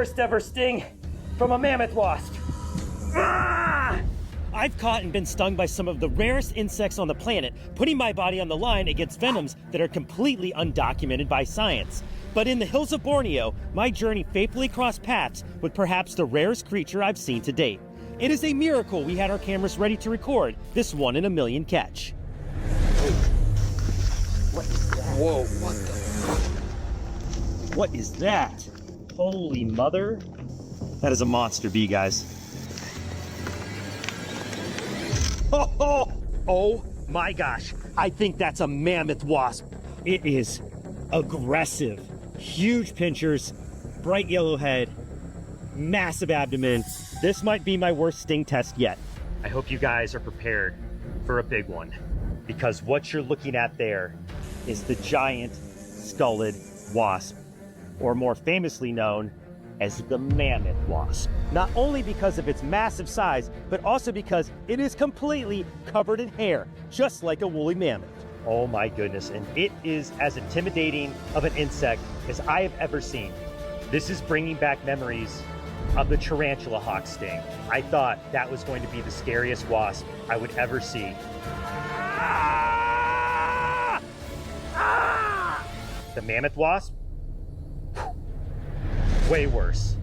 first ever sting from a mammoth wasp. Ah! I've caught and been stung by some of the rarest insects on the planet, putting my body on the line against venoms that are completely undocumented by science. But in the hills of Borneo, my journey faithfully crossed paths with perhaps the rarest creature I've seen to date. It is a miracle we had our cameras ready to record this 1 in a million catch. What is that? Whoa, what the? What is that? Holy mother. That is a monster bee, guys. Oh my gosh. I think that's a mammoth wasp. It is aggressive. Huge pinchers, bright yellow head, massive abdomen. This might be my worst sting test yet. I hope you guys are prepared for a big one, because what you're looking at there is the giant skulled wasp, or more famously known as the mammoth wasp. Not only because of its massive size, but also because it is completely covered in hair, just like a woolly mammoth. Oh my goodness, and it is as intimidating of an insect as I have ever seen. This is bringing back memories of the tarantula hawk sting. I thought that was going to be the scariest wasp I would ever see. Ah! Ah! The mammoth wasp? Way worse.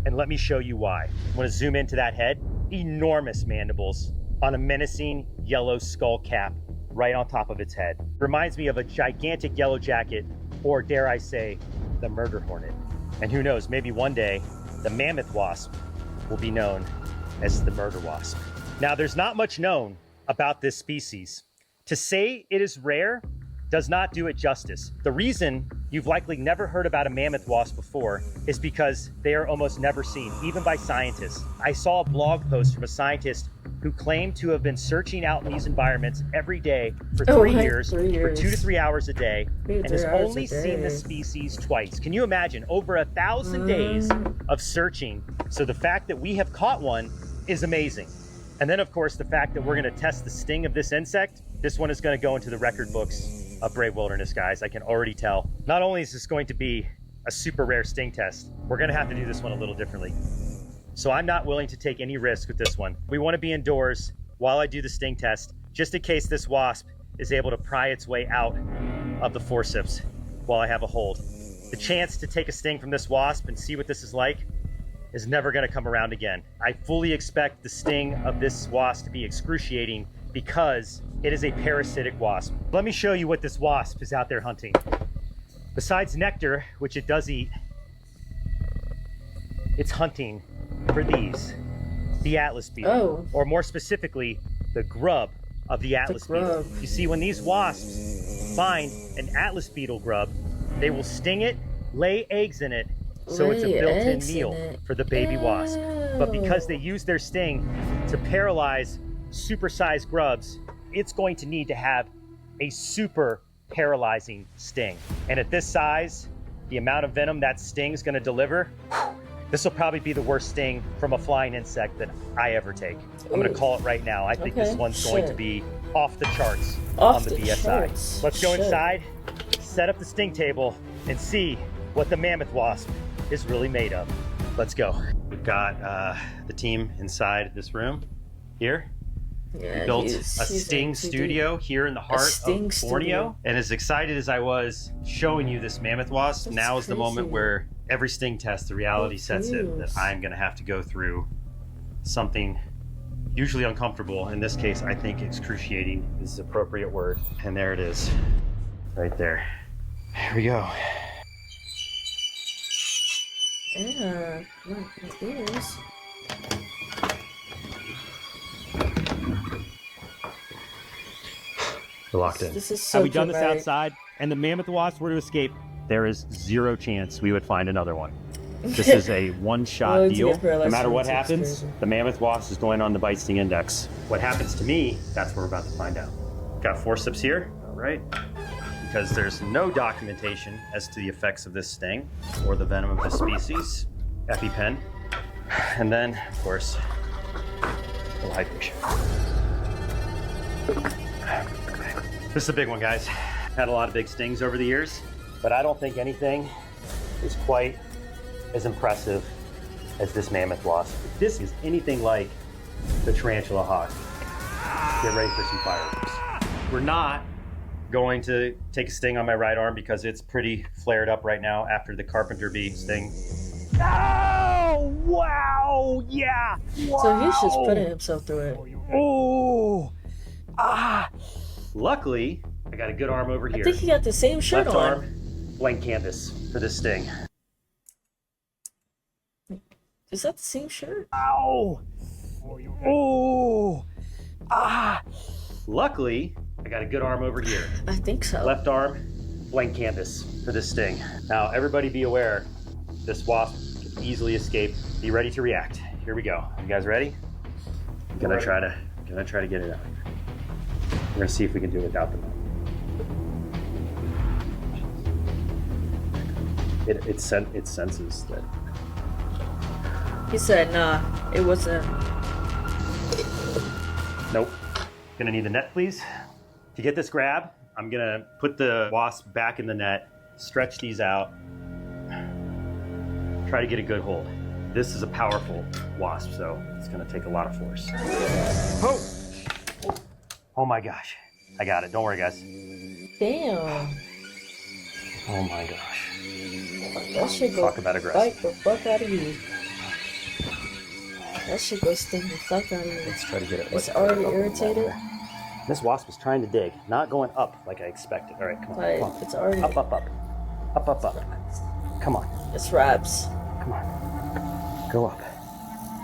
And let me show you why. I'm gonna zoom into that head. Enormous mandibles on a menacing yellow skull cap right on top of its head. Reminds me of a gigantic yellow jacket, or dare I say, the murder hornet. And who knows, maybe one day, the mammoth wasp will be known as the murder wasp. Now, there's not much known about this species. To say it is rare does not do it justice. The reason you've likely never heard about a mammoth wasp before is because they are almost never seen, even by scientists. I saw a blog post from a scientist who claimed to have been searching out in these environments every day for 3 years, for 2 to 3 hours a day, and has only seen the species twice. Can you imagine? Over 1,000 days of searching. So the fact that we have caught one is amazing. And then, of course, the fact that we're gonna test the sting of this insect. This one is gonna go into the record books of Brave Wilderness, guys. I can already tell. Not only is this going to be a super rare sting test, we're gonna have to do this one a little differently. So I'm not willing to take any risk with this one. We wanna be indoors while I do the sting test, just in case this wasp is able to pry its way out of the forceps while I have a hold. The chance to take a sting from this wasp and see what this is like is never gonna come around again. I fully expect the sting of this wasp to be excruciating because it is a parasitic wasp. Let me show you what this wasp is out there hunting. Besides nectar, which it does eat, it's hunting for these, the atlas beetle, or more specifically, the grub of the atlas beetle. You see, when these wasps find an atlas beetle grub, they will sting it, lay eggs in it, so it's a built-in meal for the baby wasp. But because they use their sting to paralyze supersized grubs, it's going to need to have a super paralyzing sting. And at this size, the amount of venom that sting is going to deliver, this will probably be the worst sting from a flying insect that I ever take. I'm going to call it right now. I think this one's going to be off the charts on the BSI. Let's go inside, set up the sting table, and see what the mammoth wasp is really made of. Let's go. We've got the team inside this room here. Yeah, we built a sting studio here in the heart of Borneo. And as excited as I was showing you this mammoth wasp, now is the moment where every sting test, the reality sets in that I'm gonna have to go through something usually uncomfortable. In this case, I think excruciating is the appropriate word. And there it is, right there. Here we go. Yeah, it is. We're locked in. This is so Had we done this dramatic. outside and the mammoth wasp were to escape, there is zero chance we would find another one. This is a one-shot deal. No matter what happens, the mammoth wasp is going on the bite sting index. What happens to me, that's what we're about to find out. Got forceps here, all right? Because there's no documentation as to the effects of this sting or the venom of this species. EpiPen. And then, of course, a little hydration. This is a big one, guys. Had a lot of big stings over the years, but I don't think anything is quite as impressive as this mammoth wasp. If this is anything like the tarantula hawk, get ready for some fireworks. We're not going to take a sting on my right arm because it's pretty flared up right now after the carpenter bee sting. Oh, wow, yeah. Wow. So he's just putting himself through it. Oh, Luckily, I got a good arm over here. I think he got the same shirt Left on. arm, blank canvas for this sting. Is that the same shirt? Ow! Oh! Luckily, I got a good arm over here. I think so. Left arm, blank canvas for this sting. Now, everybody be aware, this wasp can easily escape. Be ready to react. Here we go. You guys ready? Gonna try to get it out. We're gonna see if we can do it without the mouth. It senses that. He said, nah, it wasn't. Nope. Gonna need the net, please. To get this grab, I'm gonna put the wasp back in the net, stretch these out, try to get a good hold. This is a powerful wasp, so it's gonna take a lot of force. Oh! Oh my gosh. I got it. Don't worry, guys. Damn. Oh my gosh. That shit go Talk about aggressive. bite the fuck out of you. That shit go sting the fuck out of you. Let's try to get it. It's already irritated. This wasp is trying to dig, not going up like I expected. All right, come on. Like, Come on. it's already. Up, up, up. Up, up, up. Come on. It's wraps. Come on. Go up.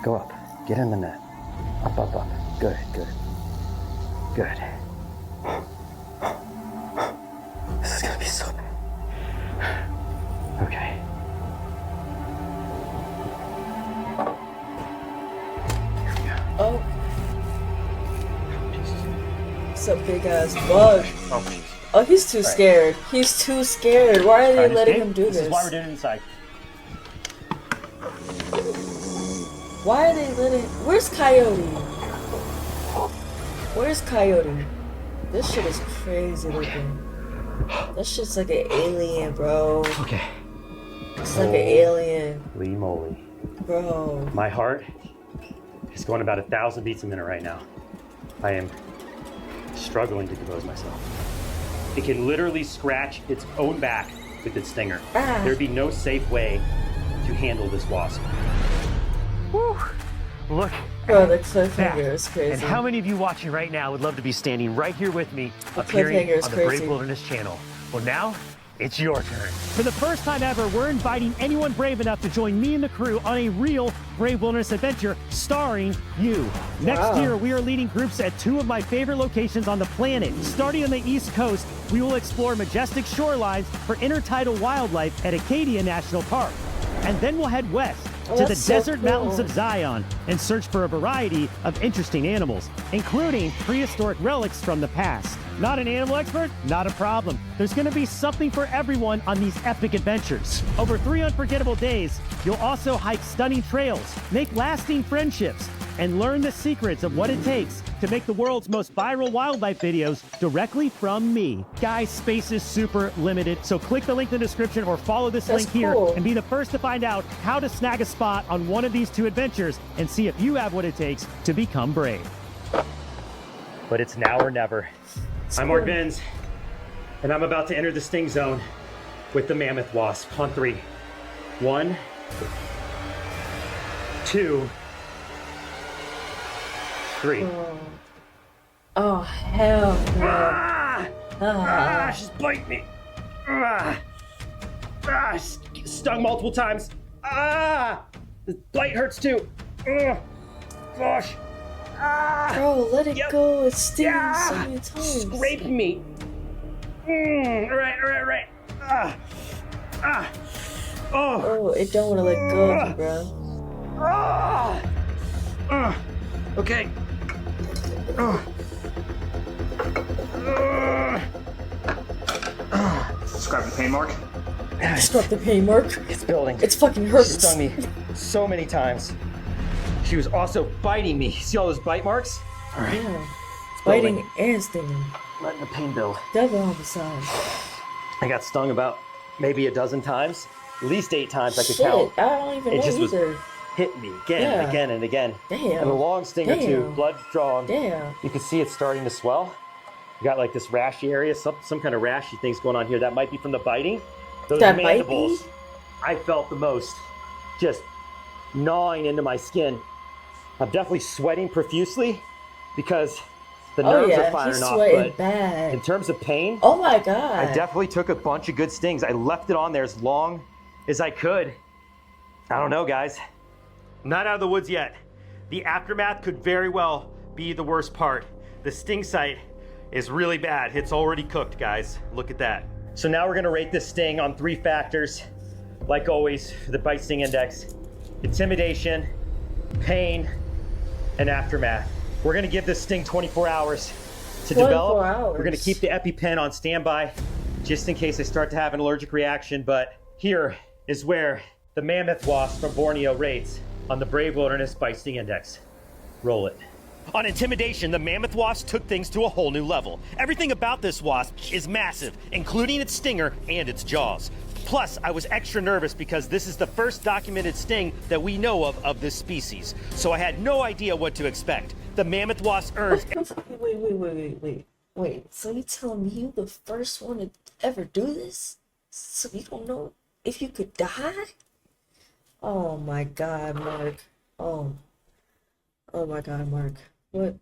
Go up. Get in the net. Up, up, up. Good, good. Good. This is gonna be so bad. Okay. Oh. It's a big ass bug. Oh, he's too scared. He's too scared. Why are they letting him do this? This is why we're doing it inside. Why are they letting... Where's Coyote? Where's Coyote? This shit is crazy looking. That shit's like an alien, bro. Okay. It's like an alien. Holy moly. Bro. My heart is going about 1,000 beats a minute right now. I am struggling to compose myself. It can literally scratch its own back with its stinger. There'd be no safe way to handle this wasp. Woo! Look. Bro, the cliffhanger is crazy. And how many of you watching right now would love to be standing right here with me, The appearing cliffhanger is on the Brave crazy. Wilderness channel? Well, now it's your turn. For the first time ever, we're inviting anyone brave enough to join me and the crew on a real Brave Wilderness adventure starring you. Next Wow. year, we are leading groups at 2 of my favorite locations on the planet. Starting on the East Coast, we will explore majestic shorelines for intertidal wildlife at Acadia National Park. And then we'll head west to the that's so desert cool. mountains of Zion and search for a variety of interesting animals, including prehistoric relics from the past. Not an animal expert? Not a problem. There's going to be something for everyone on these epic adventures. Over 3 unforgettable days, you'll also hike stunning trails, make lasting friendships, and learn the secrets of what it takes to make the world's most viral wildlife videos directly from me. Guys, space is super limited, so click the link in the description or follow this That's link here cool. and be the first to find out how to snag a spot on one of these 2 adventures and see if you have what it takes to become brave. But it's now or never. I'm Mark Benz, and I'm about to enter the sting zone with the mammoth wasp on 3. 1, 2, 3. Oh, hell no. She's biting me. She's stung multiple times. The bite hurts too. Gosh. Bro, let it go. It stings Yeah. so many times. Scraped me. All right. Oh. Bro, it don't want to let go of you, bro. Okay. Describe the pain mark. Stop the pain, Mark. It's building. It's fucking She hurts. stung me so many times. She was also biting me. See all those bite marks? All right. Yeah. Biting and stinging. Letting the pain build. Double homicide. I got stung about maybe a dozen times. at least 8 times I could Shit, count. I don't even It know just was either. hitting me again Yeah. and again and again. Damn. And a long sting or two, Damn. blood's drawn. Damn. You can see it's starting to swell. You got like this rashy area, some kind of rashy things going on here. That might be from the biting. Those That might mandibles, be? I felt the most, just gnawing into my skin. I'm definitely sweating profusely because the nerves are firing he's off. sweating But bad. in terms of pain, Oh my god. I definitely took a bunch of good stings. I left it on there as long as I could. I don't know, guys. I'm not out of the woods yet. The aftermath could very well be the worst part. The sting site is really bad. It's already cooked, guys. Look at that. So now we're gonna rate this sting on 3 factors. Like always, for the bite sting index: intimidation, pain, and aftermath. We're gonna give this sting 24 hours to 24 develop. hours. We're gonna keep the EpiPen on standby just in case I start to have an allergic reaction. But here is where the mammoth wasp from Borneo rates on the Brave Wilderness Bite Sting Index. Roll it. On intimidation, the mammoth wasp took things to a whole new level. Everything about this wasp is massive, including its stinger and its jaws. Plus, I was extra nervous because this is the first documented sting that we know of this species, so I had no idea what to expect. The mammoth wasp earns... Wait. So you telling me you the first one to ever do this? So you don't know if you could die? Oh my god, Mark. Oh my god, Mark. What?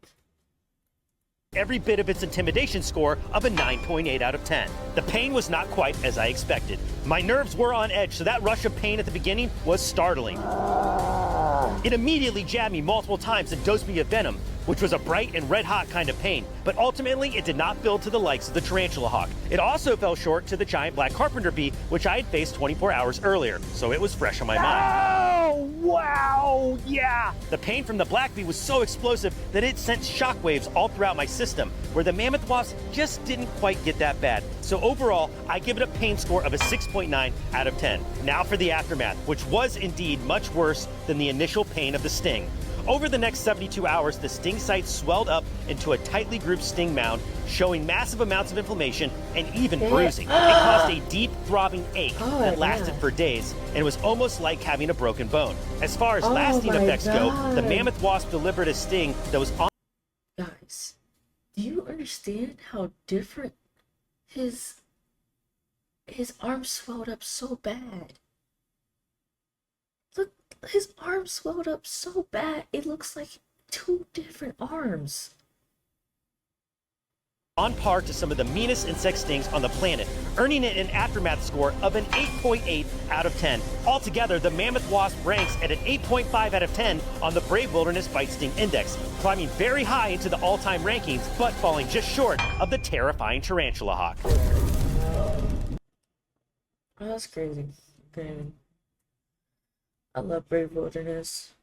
Every bit of its intimidation score of a 9.8 out of 10. The pain was not quite as I expected. My nerves were on edge, so that rush of pain at the beginning was startling. It immediately jabbed me multiple times and dosed me of venom, which was a bright and red-hot kind of pain. But ultimately, it did not build to the likes of the tarantula hawk. It also fell short to the giant black carpenter bee, which I had faced 24 hours earlier, so it was fresh on my mind. Oh, wow, yeah! The pain from the black bee was so explosive that it sent shockwaves all throughout my system, where the mammoth wasp just didn't quite get that bad. So overall, I give it a pain score of a 6.9 out of 10. Now for the aftermath, which was indeed much worse than the initial pain of the sting. Over the next 72 hours, the sting site swelled up into a tightly grouped sting mound, showing massive amounts of inflammation and even bruising. It caused a deep, throbbing ache that lasted for days, and it was almost like having a broken bone. As far as lasting effects go, the mammoth wasp delivered a sting that was on... Guys, do you understand how different his arm swelled up so bad? Look, his arm swelled up so bad, it looks like 2 different arms. On par to some of the meanest insect stings on the planet, earning it an aftermath score of an 8.8 out of 10. Altogether, the mammoth wasp ranks at an 8.5 out of 10 on the Brave Wilderness Bite Sting Index, climbing very high into the all-time rankings, but falling just short of the terrifying tarantula hawk. Oh, that's crazy. Man. I love Brave Wilderness.